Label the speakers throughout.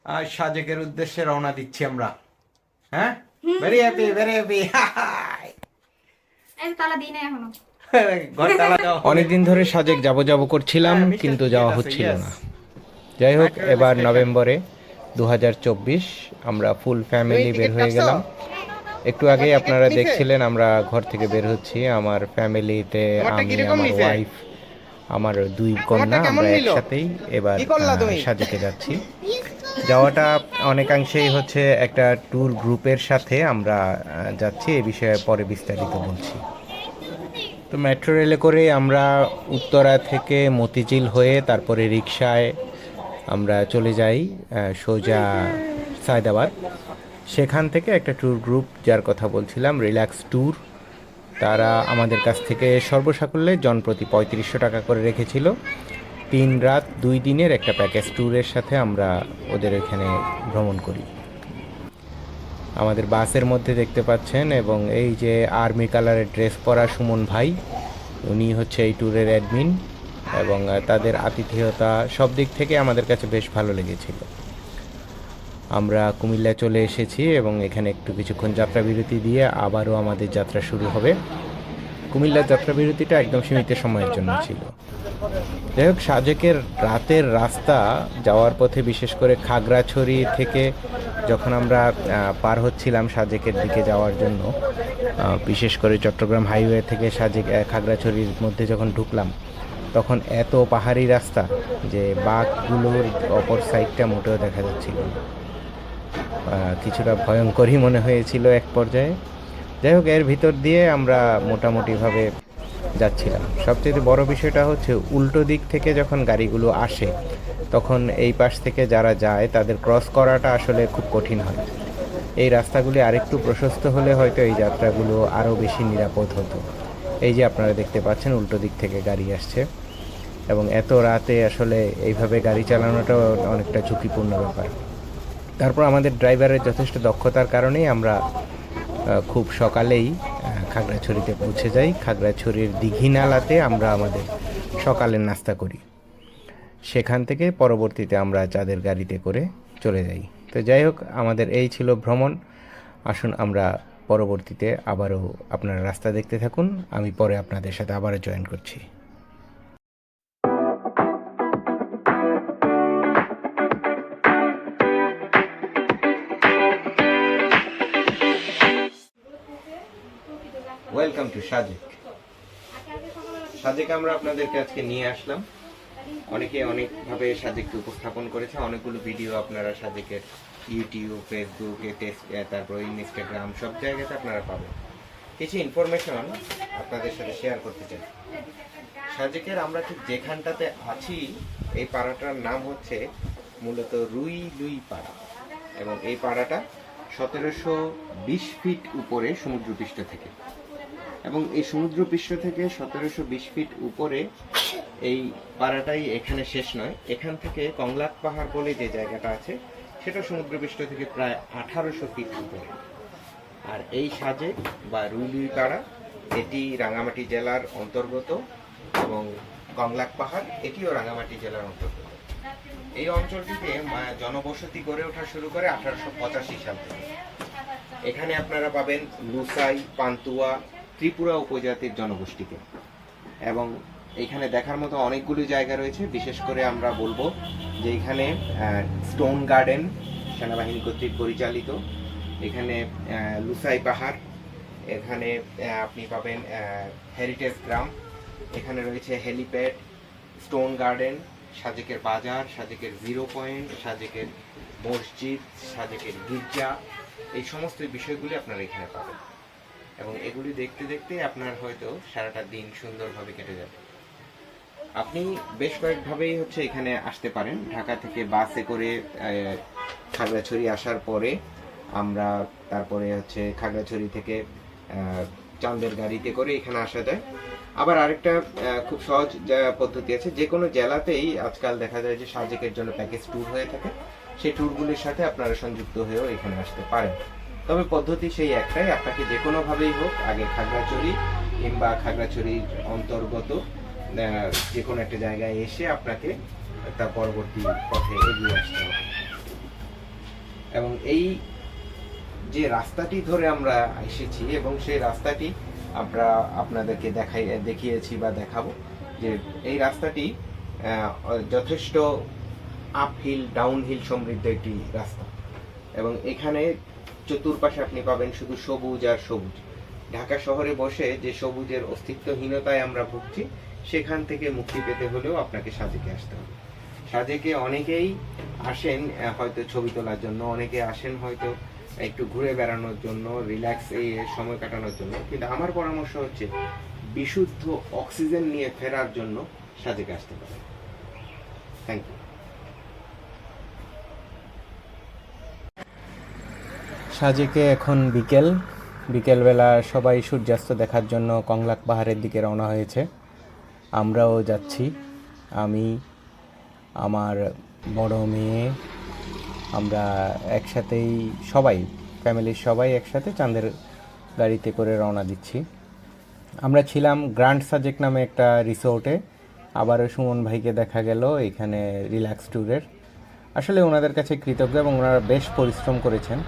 Speaker 1: আর সাজেকের উদ্দেশ্যে রওনা দিচ্ছি আমরা। হ্যাঁ, ভেরি হ্যাপি, ভেরি হ্যাপি।
Speaker 2: তালা দিই না এখনো।
Speaker 3: অনেকদিন ধরে সাজেক যাব করছিলাম, কিন্তু যাওয়া হচ্ছিল না। যাই হোক, এবার নভেম্বরে 2024 আমরা ফুল ফ্যামিলি বের হয়ে গেলাম। একটু আগেই আপনারা দেখছিলেন আমরা ঘর থেকে বের হচ্ছি। আমার ফ্যামিলিতে আমি, আমার ওয়াইফ, আমার 2 কন্যা, আমরা একসাথেই এবার সাজেকে যাচ্ছি। যাওয়াটা অনেকাংশেই হচ্ছে একটা ট্যুর গ্রুপের সাথে আমরা যাচ্ছি। এই বিষয়ে পরে বিস্তারিত বলছি। তো মেট্রো রেলে করে আমরা উত্তরা থেকে মতিঝিল হয়ে তারপরে রিকশায় আমরা চলে যাই সোজা সায়দাবাদ। সেখান থেকে একটা ট্যুর গ্রুপ, যার কথা বলছিলাম, রিল্যাক্স ট্যুর, তারা আমাদের কাছ থেকে সর্বসাকুল্যে জনপ্রতি 3500 টাকা করে রেখেছিল। 3 রাত 2 দিনের একটা প্যাকেজ ট্যুরের সাথে আমরা ওদের এখানে ভ্রমণ করি। আমাদের বাসের মধ্যে দেখতে পাচ্ছেন, এবং এই যে আর্মি কালারের ড্রেস পরা সুমন ভাই, উনি হচ্ছে এই ট্যুরের অ্যাডমিন, এবং তাদের আতিথেয়তা সব দিক থেকে আমাদের কাছে বেশ ভালো লেগেছিল। আমরা কুমিল্লা চলে এসেছি এবং এখানে একটু কিছুক্ষণ যাত্রা বিরতি দিয়ে আবারও আমাদের যাত্রা শুরু হবে। কুমিল্লার যাত্রা বিরতিটা একদম সীমিত সময়ের জন্য ছিল। যাই হোক, সাজেকের রাতের রাস্তা যাওয়ার পথে, বিশেষ করে খাগড়াছড়ি থেকে যখন আমরা পার হচ্ছিলাম সাজেকের দিকে যাওয়ার জন্য, বিশেষ করে চট্টগ্রাম হাইওয়ে থেকে সাজেক খাগড়াছড়ির মধ্যে যখন ঢুকলাম, তখন এত পাহাড়ি রাস্তা যে বাঘগুলোর অপর সাইডটা মোটেও দেখা যাচ্ছিল না। কিছুটা ভয়ঙ্করই মনে হয়েছিল এক পর্যায়ে। যাই হোক, এর ভিতর দিয়ে আমরা মোটামুটিভাবে যাচ্ছিলাম। সবচেয়ে বড় বিষয়টা হচ্ছে উল্টো দিক থেকে যখন গাড়িগুলো আসে, তখন এই পাশ থেকে যারা যায় তাদের ক্রস করাটা আসলে খুব কঠিন হয়। এই রাস্তাগুলি আরেকটু প্রশস্ত হলে হয়তো এই যাত্রাগুলো আরও বেশি নিরাপদ হতো। এই যে আপনারা দেখতে পাচ্ছেন উল্টো দিক থেকে গাড়ি আসছে, এবং এত রাতে আসলে এইভাবে গাড়ি চালানোটাও অনেকটা ঝুঁকিপূর্ণ ব্যাপার। তারপর আমাদের ড্রাইভারের যথেষ্ট দক্ষতার কারণেই আমরা খুব সকালেই খাগড়াছড়িতে পৌঁছে যাই। খাগড়াছড়ির দীঘিনালাতে আমরা আমাদের সকালের নাস্তা করি। সেখান থেকে পরবর্তীতে আমরা চাঁদের গাড়িতে করে চলে যাই। তো যাই হোক, আমাদের এই ছিল ভ্রমণ। আসুন আমরা পরবর্তীতে আবারও আপনারা রাস্তা দেখতে থাকুন। আমি পরে আপনাদের সাথে আবারও জয়েন করছি। Welcome to Sajek. সাজেকে আমরা আপনাদেরকে আজকে নিয়ে আসলাম। অনেকে অনেকভাবে সাজেককে উপস্থাপন করেছে। অনেকগুলো ভিডিও আপনারা সাজেকের ইউটিউব, ফেসবুকে, তারপর ইনস্টাগ্রাম, সব জায়গাতে আপনারা পাবেন। কিছু ইনফরমেশন আপনাদের সাথে শেয়ার করতে চাই। সাজেকের আমরা ঠিক যেখানটাতে আছি, এই পাড়াটার নাম হচ্ছে মূলত রুই লুই পাড়া, এবং এই পাড়াটা 1720 ফিট উপরে সমুদ্রপৃষ্ঠ থেকে, এবং এই সমুদ্রপৃষ্ঠ থেকে 1720 ফিট উপরে এই পাড়াটাই এখানে শেষ নয়। এখান থেকে কংলাক পাহাড় বলে যে জায়গাটা আছে, সেটা সমুদ্রপৃষ্ঠ থেকে প্রায় 1800 ফিট উপরে। আর এই সাজেক বা রুইলুই পাড়া, এটি রাঙামাটি জেলার অন্তর্গত, এবং কংলাক পাহাড় এটিও রাঙামাটি জেলার অন্তর্গত। এই অঞ্চলটিতে জনবসতি গড়ে ওঠা শুরু করে 1885 সাল থেকে। এখানে আপনারা পাবেন লুসাই, পান্তুয়া, ত্রিপুরা উপজাতির জনগোষ্ঠীকে, এবং এখানে দেখার মতো অনেকগুলো জায়গা রয়েছে। বিশেষ করে আমরা বলবো যে এখানে স্টোন গার্ডেন সেনাবাহিনী কর্তৃক পরিচালিত, এখানে লুসাই পাহাড়, এখানে আপনি পাবেন হেরিটেজ গ্রাম, এখানে রয়েছে হেলিপ্যাড, স্টোন গার্ডেন, সাজেকের বাজার, সাজেকের জিরো পয়েন্ট, সাজেকের মসজিদ, সাজেকের গির্জা, এই সমস্ত বিষয়গুলি আপনারা এখানে পাবেন, এবং এগুলি দেখতে দেখতে আপনার হয়তো সারাটা দিন সুন্দরভাবে কেটে যাবে। আপনি বেশ কয়েকভাবেই হচ্ছে এখানে আসতে পারেন। ঢাকা থেকে বাসে করে খাগড়াছড়ি আসার পরে আমরা তারপরে হচ্ছে খাগড়াছড়ি থেকে চাঁদের গাড়িতে করে এখানে আসা যায়। আবার আরেকটা খুব সহজ পদ্ধতি আছে, যে কোনো জেলাতেই আজকাল দেখা যায় যে সাজেকের জন্য প্যাকেজ ট্যুর হয়ে থাকে, সেই ট্যুরগুলির সাথে আপনারা সংযুক্ত হয়েও এখানে আসতে পারেন। তবে পদ্ধতি সেই একটাই, আপনাকে যে কোনোভাবেই হোক আগে খাগড়াছড়ি কিংবা খাগড়াছড়ির অন্তর্গত যে কোনো একটা জায়গায় এসে আপনাকে তার পরবর্তী পথে এগিয়ে আসতে হবে। এবং এই যে রাস্তাটি ধরে আমরা এসেছি এবং সেই রাস্তাটি আমরা আপনাদেরকে দেখিয়েছি বা দেখাবো, যে এই রাস্তাটি যথেষ্ট আপহিল ডাউনহিল সমৃদ্ধ একটি রাস্তা এবং এখানে চতুর্পাশে আপনি পাবেন শুধু সবুজ আর সবুজ। ঢাকা শহরে বসে যে সবুজের অস্তিত্বহীনতায় আমরা ভুগছি, সেখান থেকে মুক্তি পেতে হলেও আপনাকে সাজেকে আসতে হবে। সাজেকে অনেকেই আসেন হয়তো ছবি তোলার জন্য, অনেকে আসেন হয়তো একটু ঘুরে বেড়ানোর জন্য, রিল্যাক্স এই সময় কাটানোর জন্য, কিন্তু আমার পরামর্শ হচ্ছে বিশুদ্ধ অক্সিজেন নিয়ে ফেরার জন্য সাজেকে আসতে পারে। Thank you. সাজেকে এখন বিকেলবেলা সবাই সূর্যাস্ত দেখার জন্য কংলাক পাহাড়ের দিকে রওনা হয়েছে। আমরাও যাচ্ছি। আমি, আমার বড় মেয়ে, আমরা একসাথেই সবাই, ফ্যামিলির সবাই একসাথে চাঁদের গাড়িতে করে রওনা দিচ্ছি। আমরা ছিলাম গ্র্যান্ড সাজেক নামে একটা রিসোর্টে, আবারও সুমন ভাইকে দেখা গেল এখানে রিল্যাক্স ট্যুরের। আসলে ওনাদের কাছে কৃতজ্ঞ এবং ওনারা বেশ পরিশ্রম করেছেন।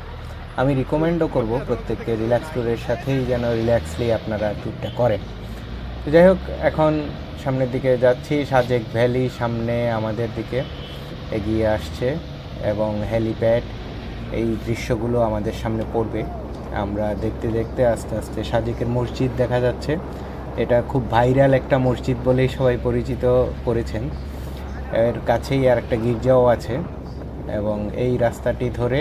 Speaker 3: আমি রিকমেন্ডও করব প্রত্যেককে রিল্যাক্স ট্যুরের সাথেই যেন রিল্যাক্সলি আপনারা ট্যুরটা করেন। তো যাই হোক, এখন সামনের দিকে যাচ্ছি। সাজেক ভ্যালি সামনে আমাদের দিকে এগিয়ে আসছে এবং হেলিপ্যাড, এই দৃশ্যগুলো আমাদের সামনে পড়বে। আমরা দেখতে দেখতে আস্তে আস্তে সাজেকের মসজিদ দেখা যাচ্ছে। এটা খুব ভাইরাল একটা মসজিদ বলেই সবাই পরিচিত করেছেন। এর কাছেই আর একটা গির্জাও আছে এবং এই রাস্তাটি ধরে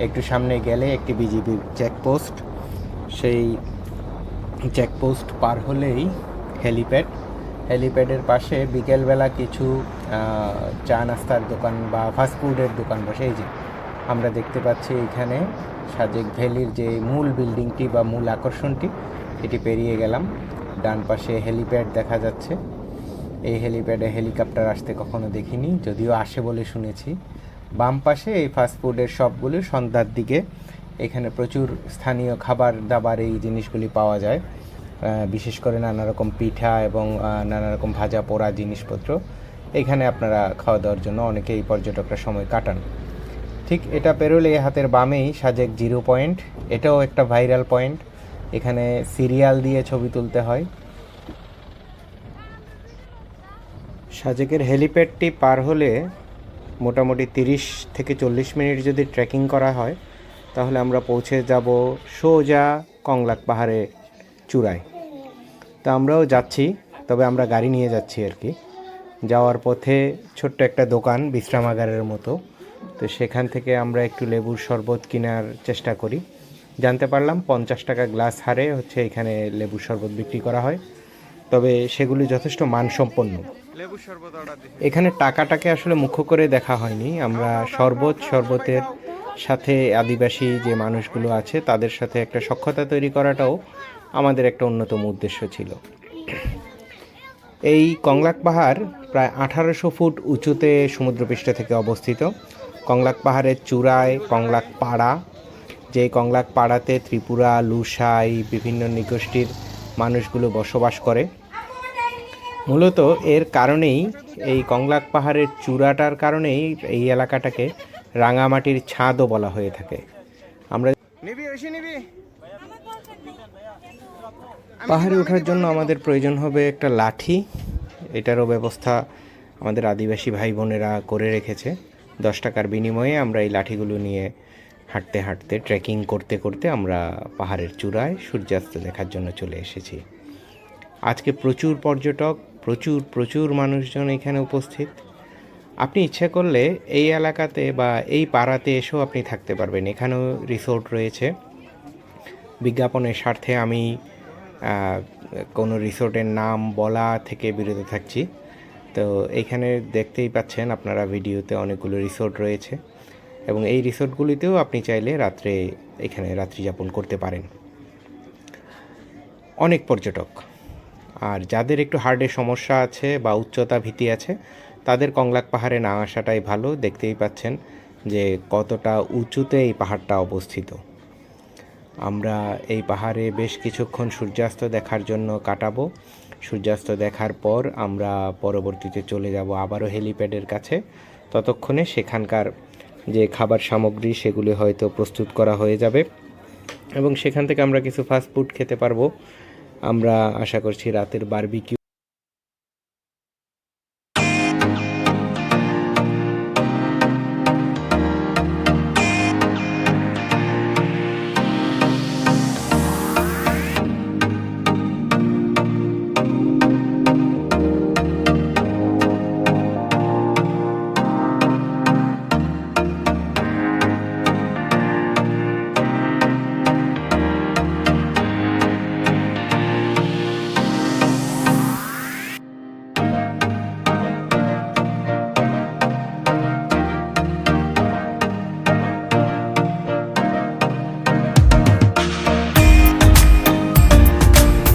Speaker 3: একটু সামনে গেলে একটি বিজিবির চেকপোস্ট, সেই চেকপোস্ট পার হলেই হেলিপ্যাডের পাশে বিকেলবেলা কিছু চা নাস্তার দোকান বা ফাস্টফুডের দোকান বসে। এই যে আমরা দেখতে পাচ্ছি এখানে সাজেক ভ্যালির যে মূল বিল্ডিংটি বা মূল আকর্ষণটি, এটি পেরিয়ে গেলাম। ডান পাশে হেলিপ্যাড দেখা যাচ্ছে। এই হেলিপ্যাডে হেলিকপ্টার আসতে কখনো দেখিনি, যদিও আসে বলে শুনেছি। বাম পাশে এই ফাস্টফুডের শপগুলি সন্ধ্যার দিকে, এখানে প্রচুর স্থানীয় খাবার দাবার এই জিনিসগুলি পাওয়া যায়, বিশেষ করে নানা রকম পিঠা এবং নানা রকম ভাজা পোড়া জিনিসপত্র। এখানে আপনারা খাওয়া দাওয়ার জন্য অনেকেই পর্যটকরা সময় কাটান। ঠিক এটা পেরোলে হাতের বামেই সাজেক জিরো পয়েন্ট, এটাও একটা ভাইরাল পয়েন্ট। এখানে সিরিয়াল দিয়ে ছবি তুলতে হয়। সাজেকের হেলিপ্যাডটি পার হলে মোটামুটি 30 থেকে 40 মিনিট যদি ট্রেকিং করা হয়, তাহলে আমরা পৌঁছে যাব সোজা কংলাক পাহাড়ে চূড়ায়। তা আমরাও যাচ্ছি, তবে আমরা গাড়ি নিয়ে যাচ্ছি আর কি। যাওয়ার পথে ছোট্ট একটা দোকান, বিশ্রামাগারের মতো, তো সেখান থেকে আমরা একটু লেবুর শরবত কেনার চেষ্টা করি। জানতে পারলাম 50 টাকা গ্লাস হারে হচ্ছে এখানে লেবুর শরবত বিক্রি করা হয়, তবে সেগুলি যথেষ্ট মানসম্পন্ন। এখানে টাকাটাকে আসলে মুখ্য করে দেখা হয়নি। আমরা শরবতের সাথে আদিবাসী যে মানুষগুলো আছে তাদের সাথে একটা সখ্যতা তৈরি করাটাও আমাদের একটা অন্যতম উদ্দেশ্য ছিল। এই কংলাক পাহাড় প্রায় 1800 ফুট উঁচুতে সমুদ্রপৃষ্ঠ থেকে অবস্থিত। কংলাক পাহাড়ের চূড়ায় কংলাক পাড়া, যে কংলাক পাড়াতে ত্রিপুরা, লুসাই, বিভিন্ন নৃগোষ্ঠীর মানুষগুলো বসবাস করে। মূলত এর কারণেই, এই কংলাক পাহাড়ের চূড়াটার কারণেই এই এলাকাটাকে রাঙামাটির ছাদও বলা হয়ে থাকে। আমরা পাহাড়ে ওঠার জন্য আমাদের প্রয়োজন হবে একটা লাঠি। এটারও ব্যবস্থা আমাদের আদিবাসী ভাই বোনেরা করে রেখেছে। 10 টাকার বিনিময়ে আমরা এই লাঠিগুলো নিয়ে হাঁটতে হাঁটতে, ট্রেকিং করতে করতে আমরা পাহাড়ের চূড়ায় সূর্যাস্ত দেখার জন্য চলে এসেছি। আজকে প্রচুর পর্যটক, প্রচুর মানুষজন এখানে উপস্থিত। আপনি ইচ্ছা করলে এই এলাকাতে বা এই পাড়াতে এসেও আপনি থাকতে পারবেন। এখানেও রিসোর্ট রয়েছে। বিজ্ঞাপনের স্বার্থে আমি কোনো রিসোর্টের নাম বলা থেকে বিরত থাকছি। তো এইখানে দেখতেই পাচ্ছেন আপনারা ভিডিওতে অনেকগুলো রিসোর্ট রয়েছে এবং এই রিসোর্টগুলিতেও আপনি চাইলে রাত্রে এখানে রাত্রিযাপন করতে পারেন। অনেক পর্যটক, আর যাদের একটু হার্টের সমস্যা আছে বা উচ্চতা ভীতি আছে, তাদের কংলাক পাহাড়ে না আসাটাই ভালো। দেখতেই পাচ্ছেন যে কতটা উঁচুতে এই পাহাড়টা অবস্থিত। আমরা এই পাহাড়ে বেশ কিছুক্ষণ সূর্যাস্ত দেখার জন্য কাটাবো। সূর্যাস্ত দেখার পর আমরা পরবর্তীতে চলে যাব আবারও হেলিপ্যাডের কাছে। ততক্ষণে সেখানকার যে খাবার সামগ্রী সেগুলি হয়তো প্রস্তুত করা হয়ে যাবে এবং সেখান থেকে আমরা কিছু ফাস্ট ফুড খেতে পারবো। আমরা আশা করছি রাতের বারবিকিউ